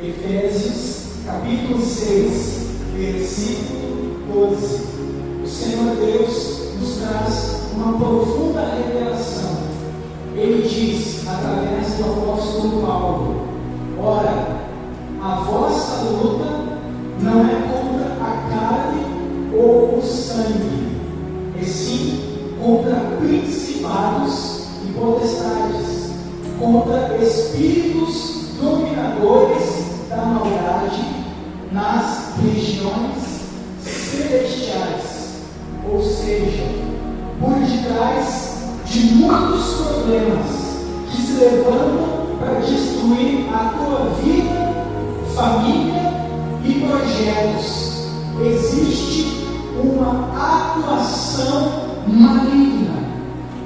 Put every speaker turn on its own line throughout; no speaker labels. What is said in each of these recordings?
Efésios capítulo 6, versículo 12. O Senhor Deus nos traz uma profunda revelação. Ele diz, através do apóstolo Paulo: ora, a vossa luta não é contra a carne ou o sangue, e sim contra principados e potestades, contra espíritos dominadores da maldade nas regiões celestiais. Ou seja, por detrás de muitos problemas que se levantam para destruir a tua vida, família e projetos, existe uma atuação maligna,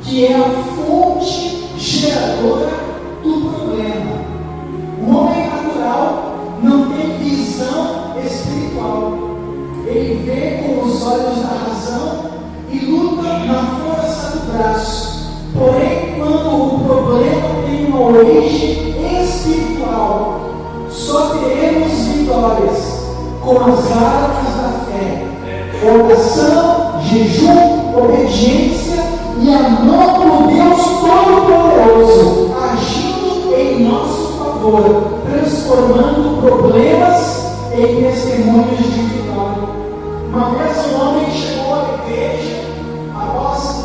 que é a fonte geradora do problema. O homem natural não tem visão espiritual. Ele vê com os olhos da razão e luta na força do braço. Porém, quando o problema tem uma origem espiritual, só teremos vitórias com as armas da fé: oração, jejum, obediência e a mão do Deus Todo-Poderoso agindo em nosso favor, transformando problemas em testemunhos de vitória. Uma vez um homem chegou à igreja, após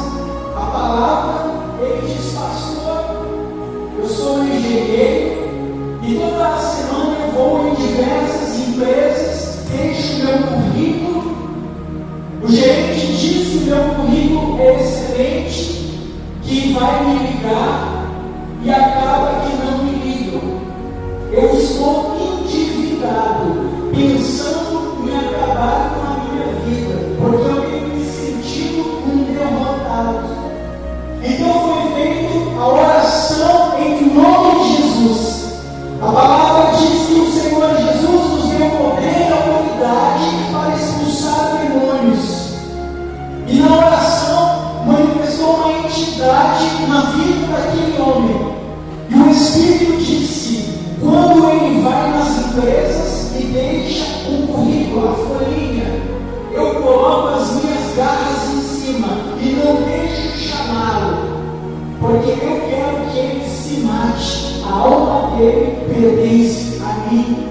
a palavra, ele disse: pastor, eu sou engenheiro e toda a semana eu vou em diversas empresas, deixo meu currículo. O gerente diz que meu currículo é excelente, que vai me ligar, e acaba que não me ligam. Eu estou endividado, pensando em acabar com a minha vida, porque eu tenho me sentido um derrotado. Então foi feita a oração em nome de Jesus. A palavra diz que o Senhor Jesus nos deu poder e autoridade para expulsar demônios. E na oração manifestou uma entidade na vida daquele homem. E o Espírito disse: quando ele vai nas empresas e deixa um currículo, a folhinha, eu coloco as minhas garras em cima e não deixo chamá-lo, porque eu quero que ele se mate. A alma dele pertence a mim.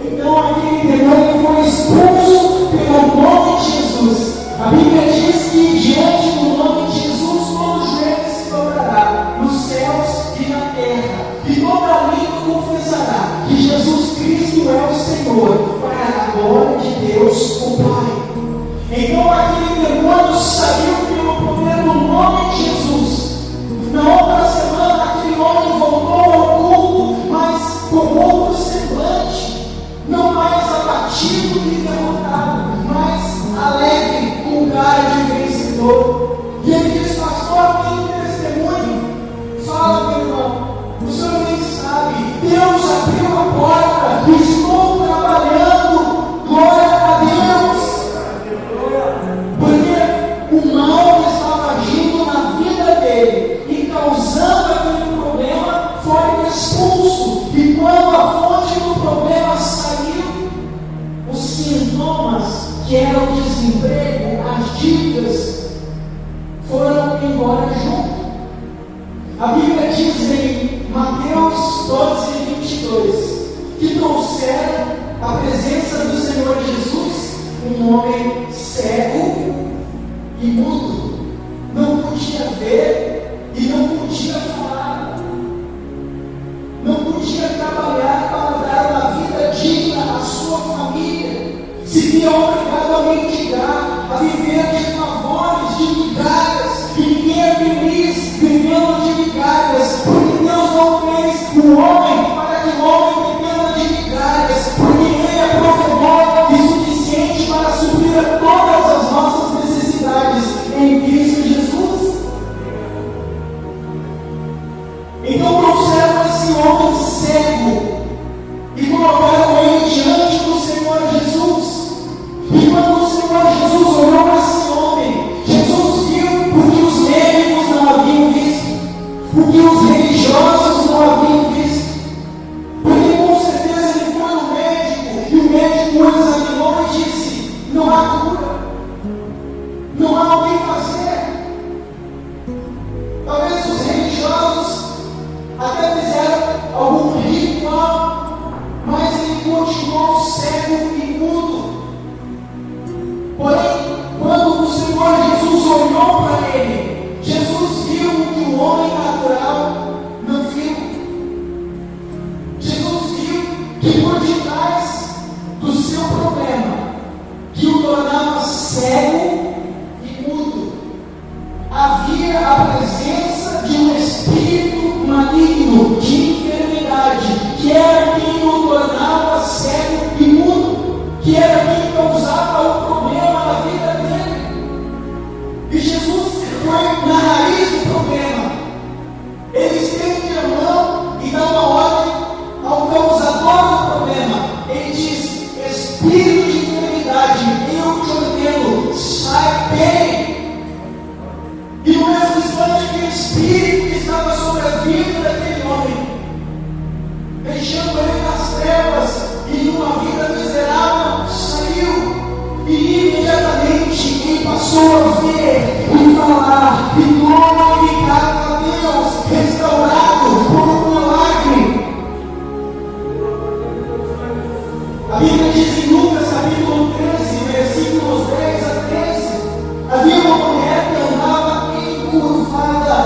Então aquele demônio foi expulso pelo nome de Jesus. A Bíblia diz que diante do nome de Jesus todo joelho se dobrará, nos céus e na terra, e toda língua confessará que Jesus Cristo é o Senhor, para a glória de Deus o Pai. Então aquele demônio saiu pelo poder do nome de Jesus. Na outra semana aquele homem voltou ao culto, mas com outro semblante, não mais abatido e derrotado, mas alegre, com cara de vencedor. E ele diz: pastor, tem um testemunho? Fala, meu irmão. O senhor nem sabe, Deus abriu a porta, estou trabalhando, glória a Deus. Porque o mal estava agindo na vida dele e causando aquele problema, foi expulso. E quando a fonte do problema saiu, os sintomas, que era o desemprego, as dívidas, foram embora junto. A Bíblia diz em Mateus 12:22 que trouxeram à presença do Senhor Jesus um homem cego e mudo, não podia ver e não podia falar, não podia trabalhar para dar uma vida digna à sua família, se via obrigado a mendigar, a viver de favores, de migalhas, e ninguém é feliz vivendo de migalhas, porque Deus não fez o homem para que o homem dependa de migalhas, porque Ele é provedor e suficiente para suprir todas as nossas necessidades em Cristo Jesus. Então trouxeram esse homem cego e colocaram ele diante do Senhor Jesus. E quando o Senhor Jesus olhou para si que por detrás do seu problema, que o tornava cego e mudo, havia a presença de um espírito maligno de enfermidade, que era quem o tornava cego e mudo, que era quem causava o problema na vida dele. E Jesus foi na raiz do problema. Ele estende a mão e dá uma ordem ao causador do problema. Ele diz: espírito de enfermidade, eu te ordeno, sai bem. E no mesmo instante, aquele espírito que estava sobre a vida daquele homem, deixando ele nas trevas e numa vida miserável, saiu. E imediatamente ele passou a ver e falar e glorificar a Deus, restaurado por um milagre. A Bíblia diz em Lucas capítulo 13, versículos 10 a 13, havia uma mulher que andava encurvada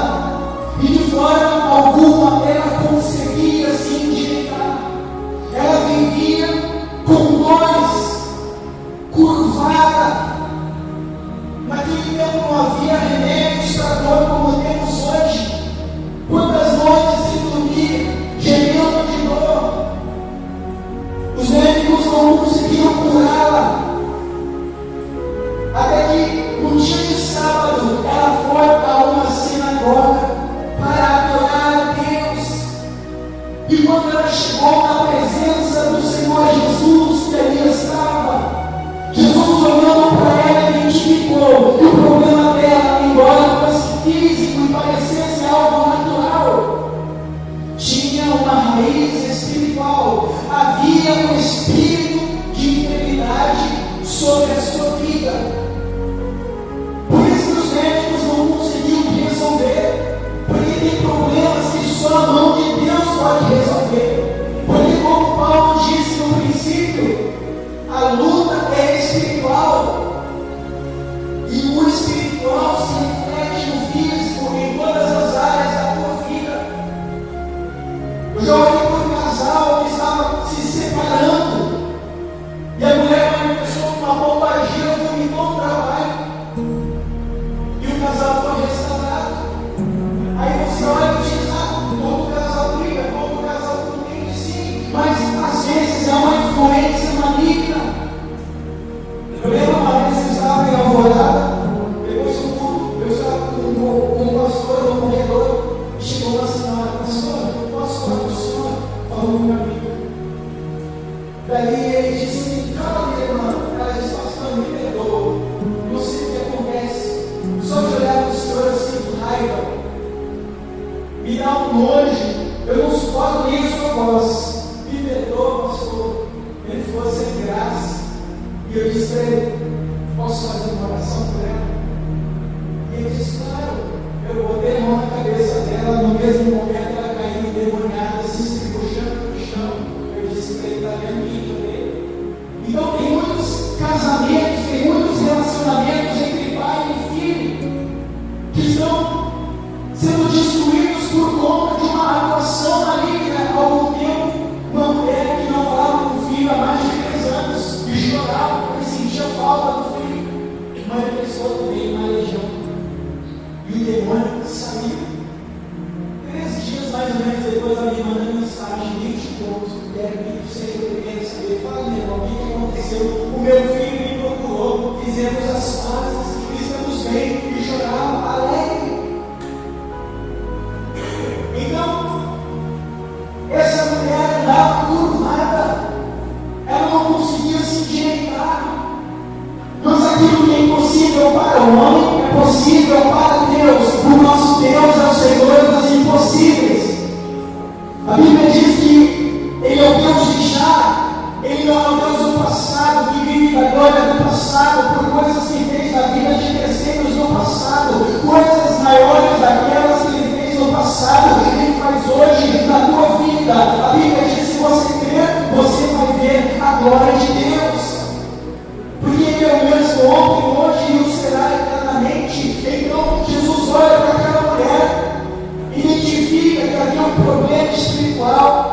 e de forma alguma ela conseguia se endireitar. Ela vivia com dores, curvada. Naquele tempo não havia remédios para dor como temos hoje. Quantas noites sem dormir, gemendo de dor. Os médicos não conseguiam curá-la. Até que no dia de sábado ela foi a uma sinagoga para adorar a Deus. E quando ela chegou na presença do Senhor Jesus, que ali estava, Jesus, olhando para ela, identificou que o problema dela, embora fosse físico e parecesse algo natural, tinha uma raiz espiritual. Havia um espírito de enfermidade sobre a sua vida. Por isso que os médicos não conseguiam resolver, porque tem problemas que só a mão de Deus pode resolver. Porque, como Paulo disse no princípio, a luta é espiritual, e o espiritual se reflete no físico em todas as áreas da tua vida. Eu já olhei para um casal que estava se separando, e a mulher manifestou uma bobageira, vomitou no trabalho, e o casal foi restaurado. Aí você olha e diz: todo casal briga, todo casal contende, sim, mas às vezes é uma influência maligna. Eu lembro uma vez que eu estava em Alvorada, depois do culto, eu estava com um pastor no corredor, e chegou uma senhora: pastor, eu posso falar com o senhor? Falou para mim. Daí ele disse: calma, minha irmã. Ela disse: pastor, me perdoa, não sei o que acontece, só de olhar para o senhor eu sinto raiva, me dá um nojo, eu não suporto nem a sua voz, me perdoa, pastor. Ele ficou sem graça. E eu disse para ele: posso fazer uma oração por ela? E ele disse: claro. Eu botei a mão na cabeça dela, no mesmo momento ela caiu endemoniada, se estribuchando no chão. Eu disse para ele: está vendo isso dele? Então tem muitos casamentos, tem muitos relacionamentos entre pai e filho que estão sendo destruídos por conta de uma atuação maligna. Há algum tempo, uma mulher que não falava com o filho há mais de 3 anos e chorava porque sentia falta do filho, manifestou também uma legião, e o demônio saiu. 3 dias mais ou menos depois, ela me manda mensagem: 20 pontos, quero que você primeiro saber. Fala, meu irmão, o que aconteceu? O meu filho me procurou, fizemos as pazes, estamos bem, e chorava alegre. Então, essa mulher andava curvada, ela não conseguia se endireitar. Mas aquilo que é impossível para o homem é possível para Deus. O nosso Deus é o Senhor das impossíveis. A Bíblia diz que Ele é o Deus de já. Ele não é o Deus do passado, que vive da glória do passado, por coisas que fez na vida de terceiros no passado, coisas maiores daquelas que Ele fez no passado, Ele faz hoje na tua vida. A Bíblia diz: se você crer, você vai ver a glória de Deus. Porque Ele é o mesmo ontem, hoje e o será eternamente. Então Jesus olha para aquela mulher, identifica que havia um problema espiritual,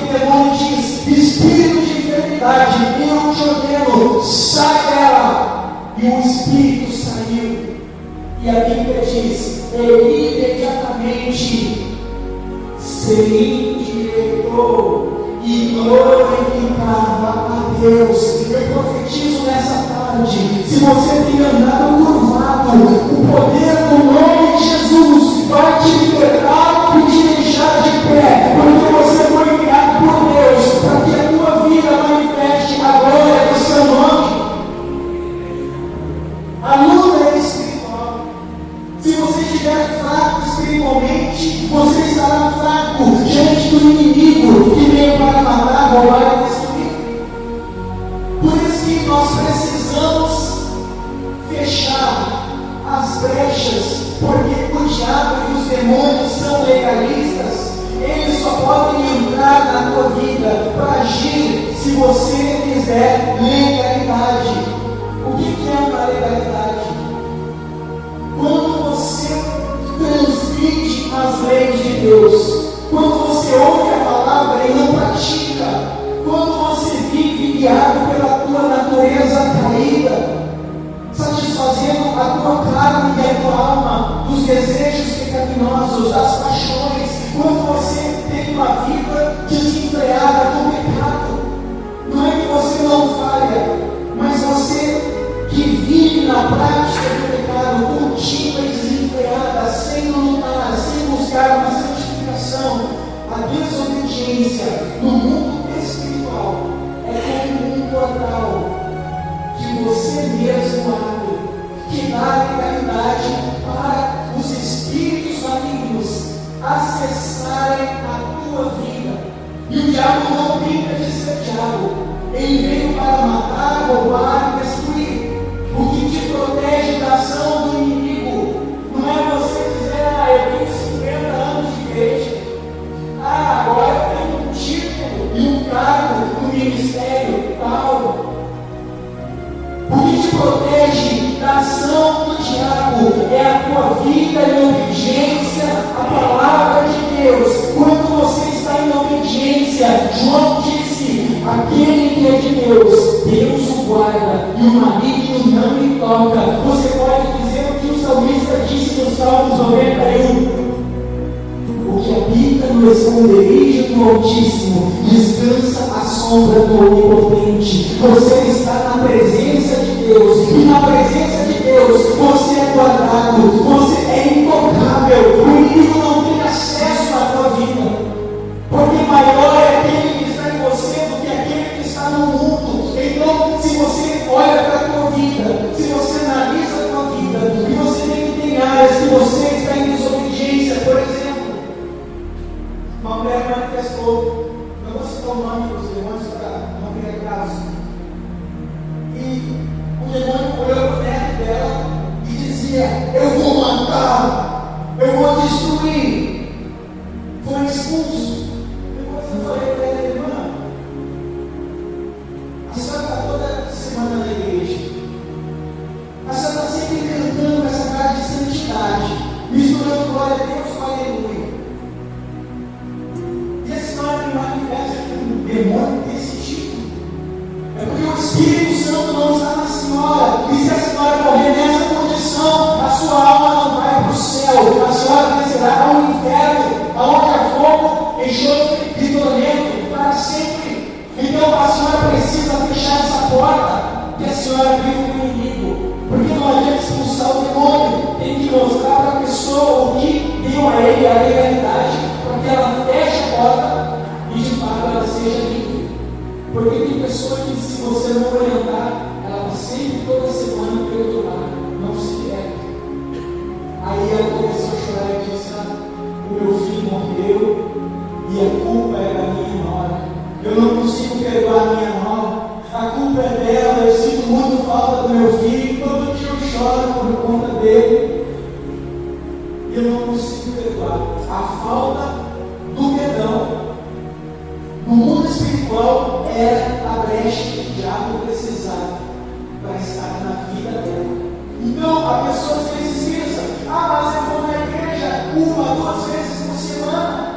o demônio diz: espírito de enfermidade, eu te ordeno, sai dela. E o espírito saiu. E a Bíblia diz: ele imediatamente se endireitou e glorificava a Deus. Eu profetizo nessa tarde: se você tem andado curvado, o poder do nome de Jesus vai te libertar e te deixar de pé, porque você foi criado por Deus para que a tua vida manifeste a glória do seu nome. A luta é espiritual. Se você estiver fraco espiritualmente, você estará fraco diante do inimigo que veio para matar, roubar e destruir. Por isso que nós precisamos fechar as brechas, porque o diabo e os demônios são legalistas. Eles só podem entrar na tua vida para agir se você quiser legalidade. O que é uma legalidade? Quando você transgride as leis de Deus, quando você ouve a palavra e não pratica, quando você vive guiado pela tua natureza caída, satisfazendo a tua carne e a tua alma dos desejos pecaminosos, das paixões, quando você tem uma vida desenfreada do pecado, não é que você não falha, mas você que vive na prática do pecado, contínua e desenfreada, sem lutar, sem buscar uma santificação. A desobediência no mundo espiritual é como um portal que você mesmo abre, que dá legalidade para os espíritos malignos acessarem a tua vida. E o diabo não brinca de ser diabo. Ele veio para matar, roubar e destruir. O que te protege da ação do inimigo não é você dizer: eu tenho 50 anos de igreja, agora eu tenho um título e um cargo no ministério tal. O que te protege da ação do diabo é a tua vida em obediência à palavra de Deus. Quando você está em obediência, João disse: aquele que é de Deus, Deus o guarda e o maligno não lhe toca. Você pode dizer o que o salmista disse no Salmos 91: o que habita no esconderijo do Altíssimo descansa à sombra do Onipotente. Você está na presença de Deus, e na presença de Deus você é guardado, você é intocável. O inimigo não tem acesso à tua vida, porque maior é aquele que está em você do que aquele que está no mundo. Então, se você olha para a tua vida, se você analisa a tua vida, e você vê que tem áreas que você está em desobediência, por exemplo, uma mulher manifestou, não vou citar o nome dos demônios para não ter caso, e o demônio olhou para o neto dela e dizia: eu vou matar, eu vou destruir. Foi expulso. Depois eu falei para ela: irmã, a senhora está toda semana na igreja, a senhora está sempre cantando essa cara de santidade, misturando glória a Deus com aleluia. E a senhora me manifesta um demônio desse tipo. É porque o Espírito Santo não está na senhora. E se a senhora morrer nessa condição, a sua alma não vai para o céu. A senhora descerá ao inferno, aonde há fogo, enxofre e tormento para sempre. Então a senhora precisa fechar essa porta que a senhora abriu para o inimigo. Porque não adianta expulsar o demônio. Tem que mostrar para a pessoa o que deu a ele a legalidade, para que ela feche a porta e de fato ela seja livre. Porque tem pessoa que, se você não orientar, ela vai sempre, toda semana, perturbar, não se quer. Aí ela começou a chorar e disse: o meu filho morreu e a culpa é da minha nora. Eu não consigo perdoar a minha nora. A culpa é dela, eu sinto muito falta do meu filho, todo dia eu choro por conta dele. E eu não consigo perdoar. A falta do perdão no mundo espiritual era a brecha que o diabo precisava para estar na vida dela. Então a pessoa às vezes pensa: mas eu vou na igreja 1 a 2 vezes por semana.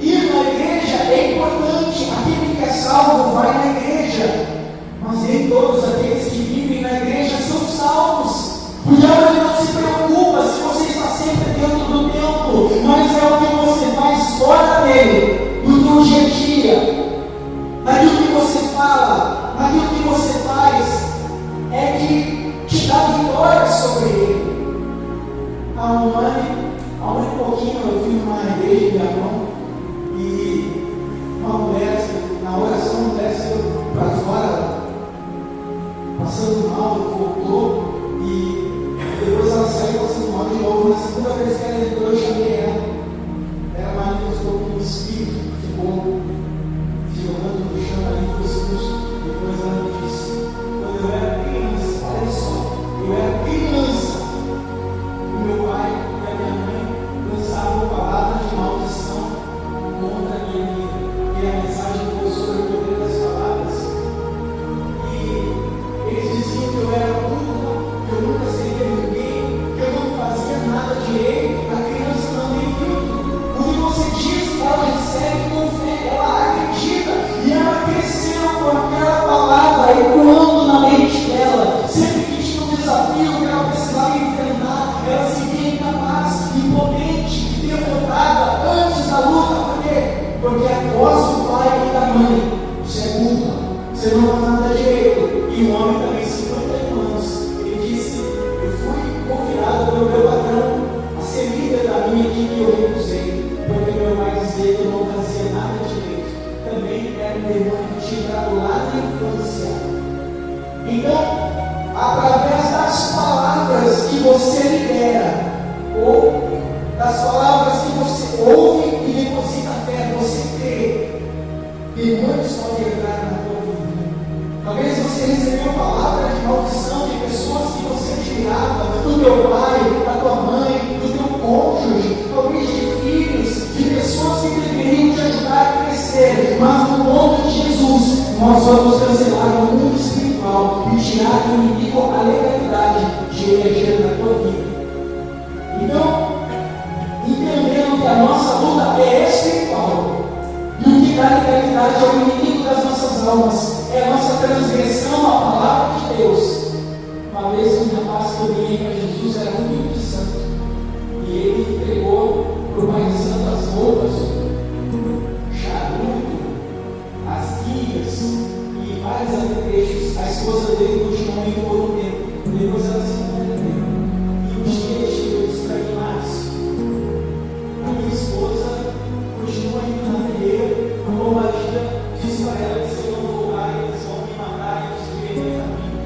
Ir na igreja é importante, espírito ficou violando no chão ali, foi expulso. Depois ela disse: quando eu era criança, olha só, eu era criança, o meu pai e a minha mãe lançavam palavras de maldição contra a minha vida. E a mensagem foi sobre o poder das palavras. E eles diziam que eu era burra, que eu nunca seria ninguém, que eu não fazia nada direito. A criança não tem filtro. O que você diz, ela recebe com fé, ela acredita. E ela cresceu com aquela palavra ecoando na mente dela. Sempre que tinha um desafio que ela precisava enfrentar, ela se via incapaz, impotente, derrotada antes da luta. Por quê? Porque após o pai e da mãe, você é burra, você não faz nada direito. E um homem também, 51 anos, ele disse: eu fui confiado pelo meu patrão a ser líder da minha equipe e eu recusei, porque meu pai dizia que eu não fazia nada direito. Também era um demônio que tinha entrado lá na infância. Então, através das palavras que você libera, ou das palavras que você ouve e deposita fé, você crê, demônios podem entrar na tua vida. Talvez você recebeu palavras de maldição de pessoas que você admirava, do teu pai, da tua mãe, do teu cônjuge, talvez de filhos, de pessoas que deveriam te ajudar a crescer, mas no nome de Jesus, nós vamos cancelar o mundo espiritual e tirar do inimigo a legalidade de eleger na tua vida. Então, entendendo que a nossa luta é espiritual, e o que dá legalidade é o inimigo das nossas almas, é a nossa transgressão à palavra de Deus. Uma vez um rapaz que eu ganhei para Jesus era um filho de santo, e ele entregou para o Pai Santo as roupas, o charuto, as guias e vários apetrechos. A esposa dele continuou indo por um tempo, depois ela se converteu. E um dia ele chegou e disse para mim: Márcio, a minha esposa continua indo na terreira, a bombadia disse para ela que se eu não voltar, eles vão me matar e destruir a minha família.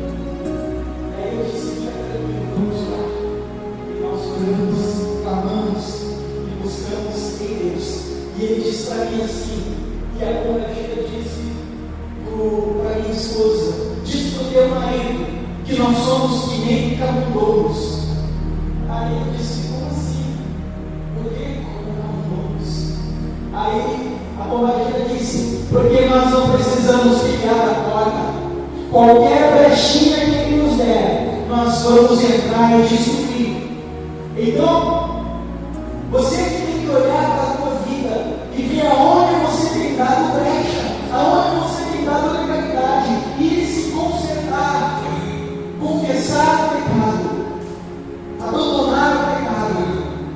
Aí eu disse: fica tranquilo, vamos lá. E nós oramos, clamamos e buscamos em Deus. E ele disse para mim assim, e a bombadia disse para minha esposa: diz para o teu marido que nós somos que nem camundongos. Aí eu disse: como assim? Por que como camundongos? Aí a bombadia disse: porque nós não precisamos ficar da porta. Qualquer brechinha que ele nos der, nós vamos entrar e destruir. Então, você que tem que olhar para a tua vida e ver aonde você tem dado brecha, aonde você tem dado legalidade, e se consertar, confessar o pecado, abandonar o pecado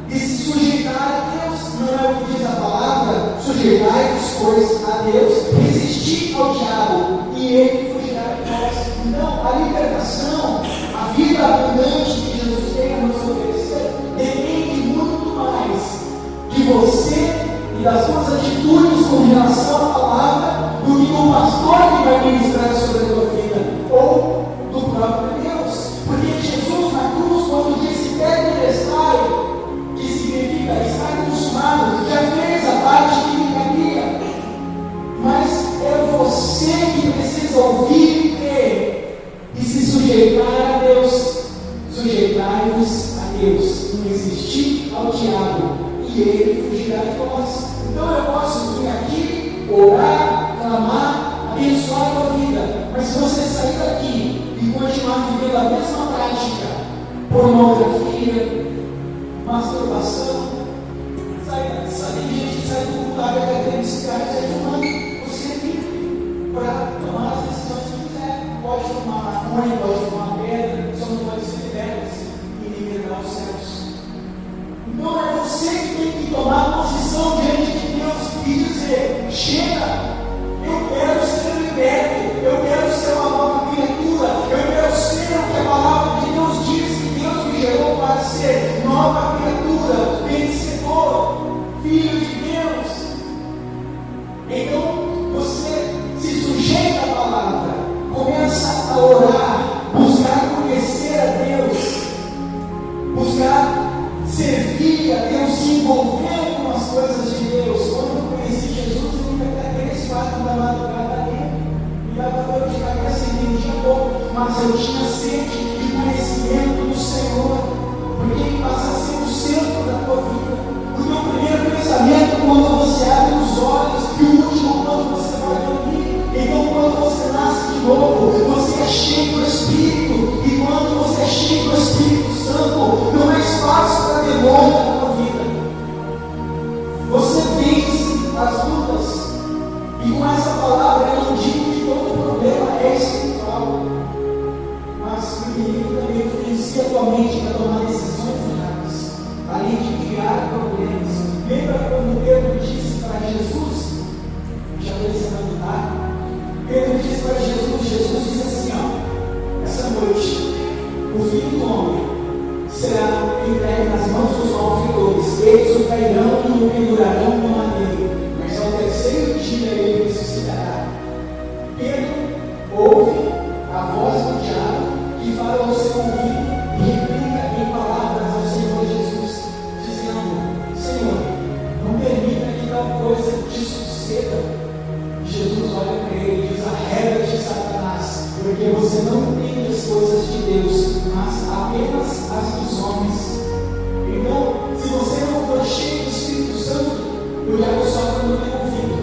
e se sujeitar a Deus. Não é o que diz a palavra? Sujeitai-vos, pois, a Deus, resistir ao diabo e ele fugirá de nós. Então, a libertação, a vida abundante que Jesus tem a nos oferecer, depende muito mais de você e das suas atitudes com relação à palavra do que do pastor que vai ministrar sobre a tua vida, ou do próprio Deus. Porque Jesus na cruz, quando disse tetelestai, que significa estar consumado, já fez a parte que lhe cabia. Mas é você que precisa ouvir e crer e se sujeitar a Deus. Sujeitai-vos a Deus, resistir ao diabo e ele fugirá de nós. Então eu posso vir aqui, orar, clamar, abençoar a tua vida, mas se você sair daqui e continuar vivendo a mesma prática, pornografia, masturbação, gente sai do culto, abre a cadeira de cigarro, sai fumando, você é livre para tomar as decisões que quiser. Pode tomar maconha, pode tomar pedra, só não pode ser libertas e liberar os céus. Então é você que tem que tomar posição diante de Deus e dizer: chega, eu quero ser liberto, eu quero ser uma nova criatura, eu quero ser o que a palavra de Deus diz que Deus me gerou para ser, nova criatura, vencedor, filho de Deus. Então você se sujeita à palavra, começa a orar, buscar conhecer a Deus, buscar servir a Deus, se envolver com as coisas de Deus. Quando você não entende as coisas de Deus, mas apenas as dos homens. Então, se você não for cheio do Espírito Santo, o diabo sopra no teu ouvido.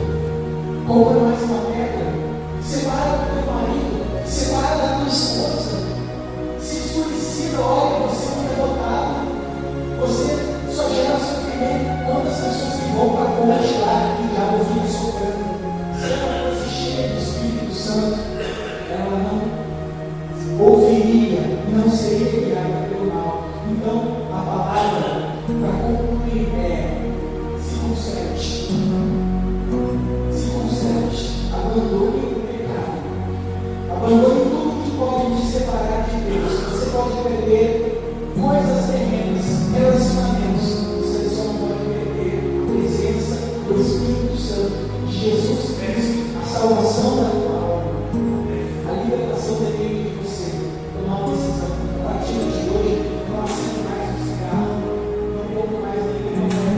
Compra mais uma pedra, separa do teu marido, separa da tua esposa, se suicida, olha, você não é dotado, você só gera sofrimento. Quantas pessoas que vão para a ponte lá e o diabo fica soprando? Se ela fosse cheia do Espírito Santo, ela não ouviria e não seria guiada pelo mal. Então, a palavra para concluir é: se conserte, abandone o pecado, abandone tudo que pode te separar de Deus. Você pode perder coisas terrenas, relacionamentos, você só não pode perder a presença do Espírito Santo, de Jesus Cristo, a salvação da tua alma. A libertação depende de você tomar uma decisão. A partir de hoje, não acendo mais o cigarro, não vou mais beber café,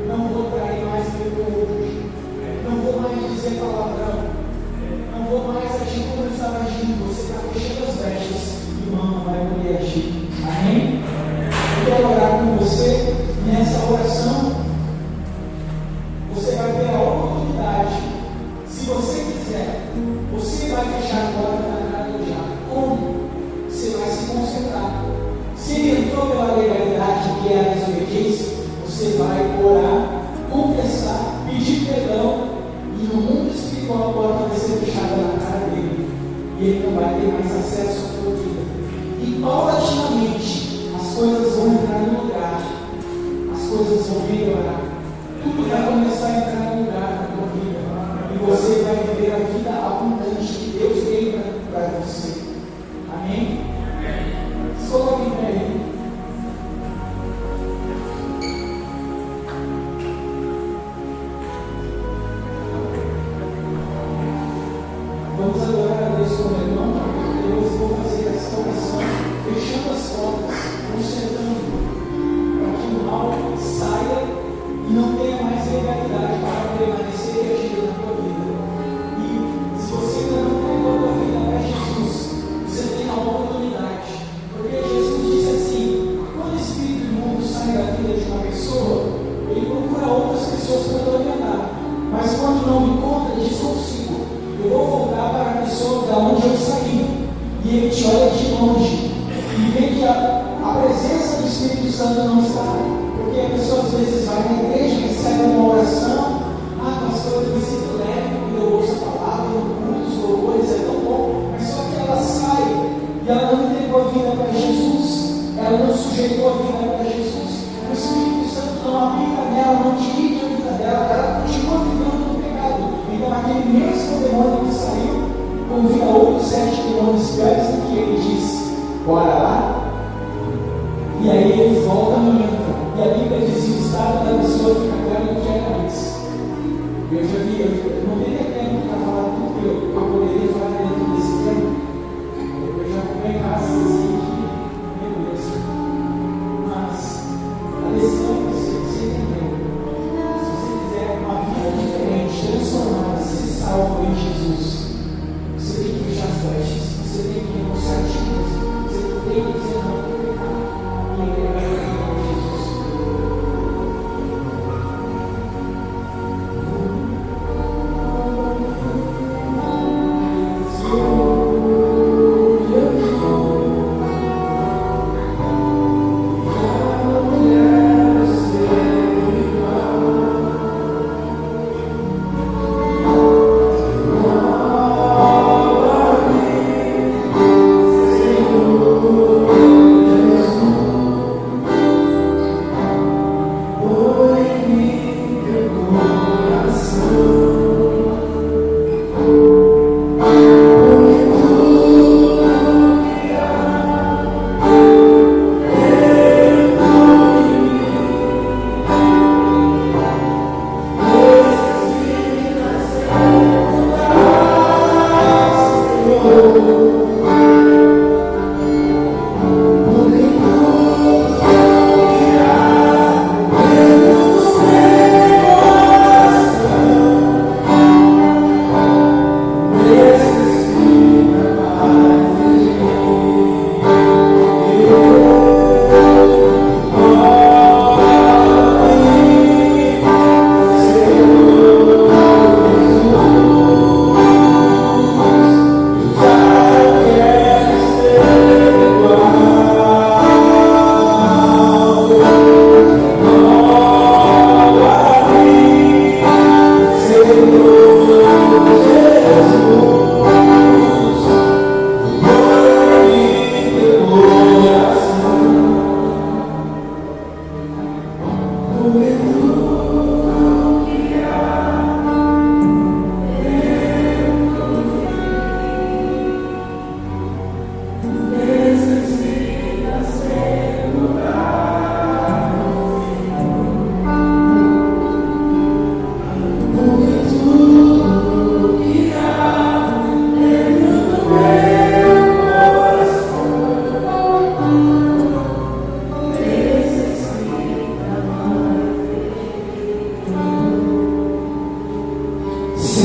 não vou trair mais meu cônjuge, não vou mais dizer palavrão, não vou mais agir como eu estava agindo. Você está fechando as brechas e o mal não vai poder agir. Amém? Eu quero orar com você. Nessa oração, você vai ter a oportunidade. Se você quiser, você vai fechar a porta na cara do diabo. Como? Você vai se concentrar. Se ele entrou pela legalidade, que é a desobediência, você vai orar, confessar, pedir perdão, e no mundo espiritual a porta vai ser fechada na cara dele, e ele não vai ter mais acesso à tua vida. E paulatinamente as coisas vão entrar no lugar, as coisas vão melhorar, tudo vai começar a entrar no lugar na tua vida, e você vai viver a vida abundante que Deus tem para você. Amém? Se coloque em pé aí. Vamos adorar a Deus como irmão. Eu vou fazer essa oração, fechando as portas, consertando, para que o mal saia e não tenha mais legalidade para permanecer e agir na tua vida. E se você ainda não entregou a tua vida para Jesus, você tem a oportunidade. Porque Jesus disse assim: quando o espírito imundo sai da vida de uma pessoa, ele procura outras pessoas para dominar. Mas quando não encontra, ele diz consigo: eu vou voltar para a pessoa da onde eu saí. E ele te olha de longe e vê que a presença do Espírito Santo não está. Porque a pessoa às vezes vai na igreja, recebe uma oração: pastor, eu me sinto leve, eu ouço a palavra, eu curto os louvores, é tão bom. Mas só que ela sai e ela não entregou a vida para Jesus, ela não sujeitou a vida para Jesus. O Espírito Santo não habita nela, não dirige a vida dela, ela continua vivendo no pecado. Então aquele mesmo demônio que saiu convida outros 7 demônios piores do que ele disse: bora lá. E aí ele volta e entra. E a Bíblia diz que o estado da pessoa fica claro do que é a cabeça. Eu já vi, eu não teria tempo para falar tudo que eu poderia falar dentro desse tempo. Eu já comprei casa assim que, meu Deus. Mas a decisão é você entendeu. Se você quiser uma vida diferente, transformada, ser salvo em Jesus, você tem que fechar as brechas, você tem que renunciar a dívidas, você tem que dizer não para o pecado e entregar a vida a Jesus.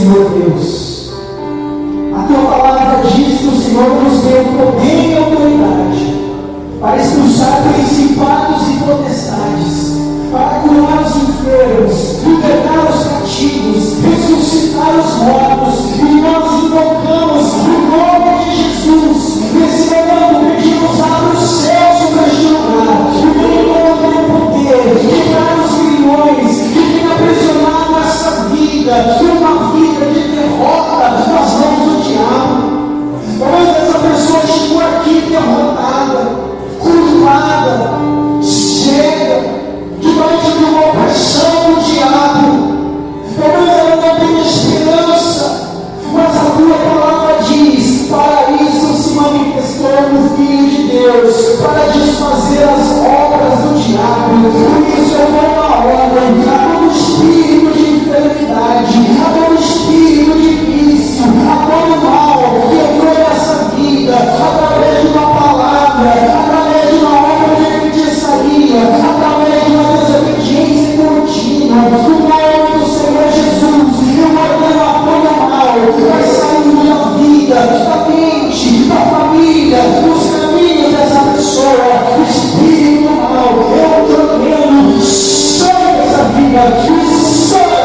Senhor Deus. A tua palavra diz que o Senhor nos deu poder e autoridade para expulsar principados e potestades, para curar os enfermos, libertar os cativos, ressuscitar os mortos, e nós invocamos o nome de Jesus. Nesse momento pedimos, abre os céus sobre este lugar, e venha com o poder, quebrar os grilhões, que venha aprisionar nossa vida, uma vida de derrota nas mãos do diabo. Talvez essa pessoa chegou aqui derrotada, curvada, cega, debaixo de uma opressão do diabo. Talvez ela não tenha esperança, mas a tua palavra diz: para isso se manifestou o Filho de Deus, para desfazer as obras do diabo. Por isso eu dou uma ordem a todo espírito de enfermidade, a todo espírito de vício, a todo mal que entrou nessa vida, através de uma palavra, através de uma obra de feitiçaria, através de uma desobediência contínua. No nome do Senhor Jesus, eu ordeno a todo mal, vai sair da vida, da mente, da família, dos caminhos dessa pessoa. O espírito do mal, eu ordeno, sai dessa vida, sai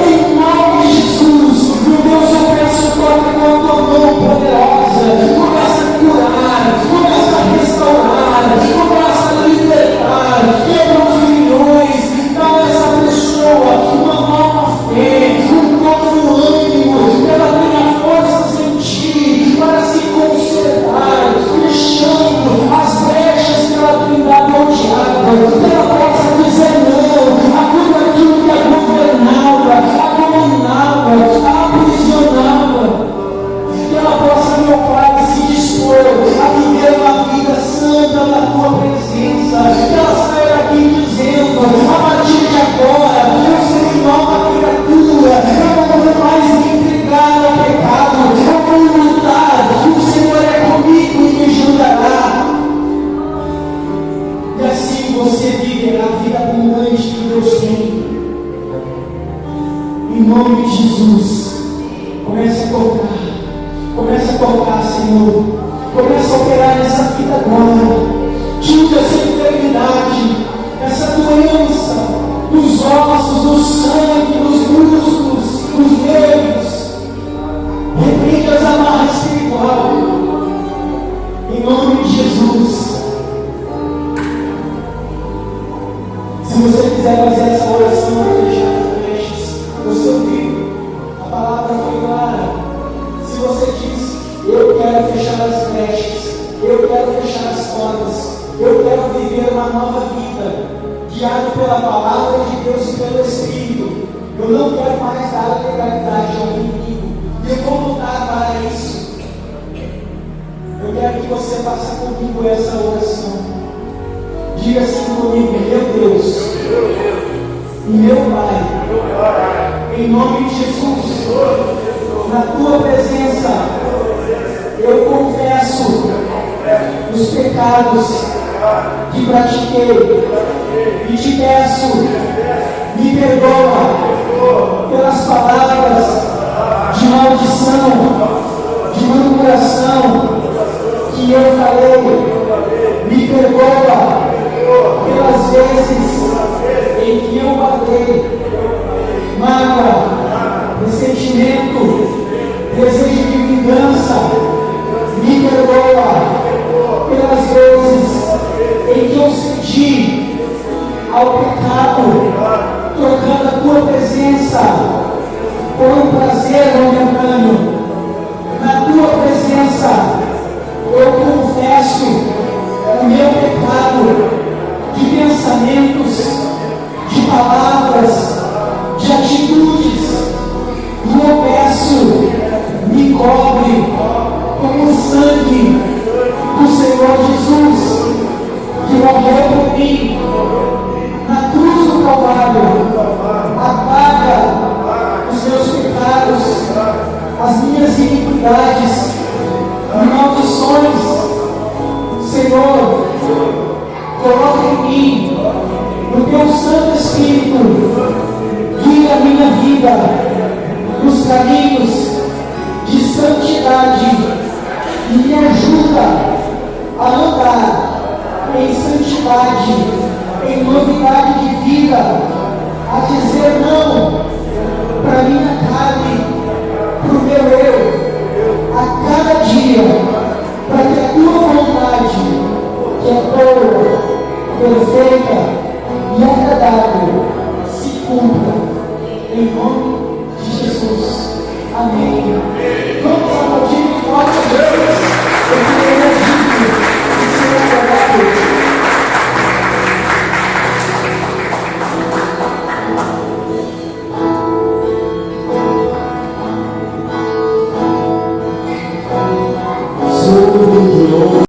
em nome de Jesus. Meu Deus, eu peço toque com a tua mão poderosa, começa a curar, começa a restaurar, começa a libertar, quebra os grilhões, dá a essa pessoa uma nova fé, um novo ânimo, que ela tenha forças em ti para se consertar, fechando as brechas que ela tem dado ao diabo, que ela possa dizer não a tudo aquilo que a governava, a dominava, a aprisionava. Que ela possa, meu Pai, se dispor a viver uma vida santa na tua presença. Que ela saia daqui dizendo: a partir de agora eu serei nova criatura, eu não vou mais me entregar ao pecado, eu vou lutar, o Senhor é comigo e me ajudará. E assim você viverá a vida abundante que Deus tem. Em nome de Jesus, comece a tocar. Começa a tocar, Senhor. Começa a operar nessa vida agora. Tira essa enfermidade, essa doença, dos ossos, do sangue, dos músculos, dos nervos. Repreende as amarras espiritual. Em nome de Jesus. Se você quiser fazer essa oração para fechar as brechas, você ouviu. A palavra foi clara. Se você diz: eu quero fechar as brechas, eu quero fechar as portas, eu quero viver uma nova vida, guiado pela palavra de Deus e pelo Espírito, eu não quero mais dar legalidade ao inimigo, e eu vou lutar para isso. Eu quero que você faça comigo essa oração. Diga assim comigo: meu Deus e meu Pai, em nome de Jesus, na tua presença, eu confesso os pecados que pratiquei e te peço, me perdoa pelas palavras de maldição, de murmuração que eu falei. Me perdoa pelas vezes em que eu guardei mágoa, ressentimento, desejo de vingança. Me perdoa pelas vezes em que eu cedi ao pecado, trocando a tua presença por um prazer momentâneo. Na tua presença eu confesso o meu pecado de pensamentos, de palavras, de atitudes, e eu peço: me cobre com o sangue do Senhor Jesus, que morreu por mim na cruz do Calvário. Apaga os meus pecados, as minhas iniquidades e maldições. Senhor, coloca em mim o teu Santo Espírito, guia a minha vida nos os caminhos de santidade e me ajuda a andar em santidade, em novidade de vida, a dizer não para minha carne,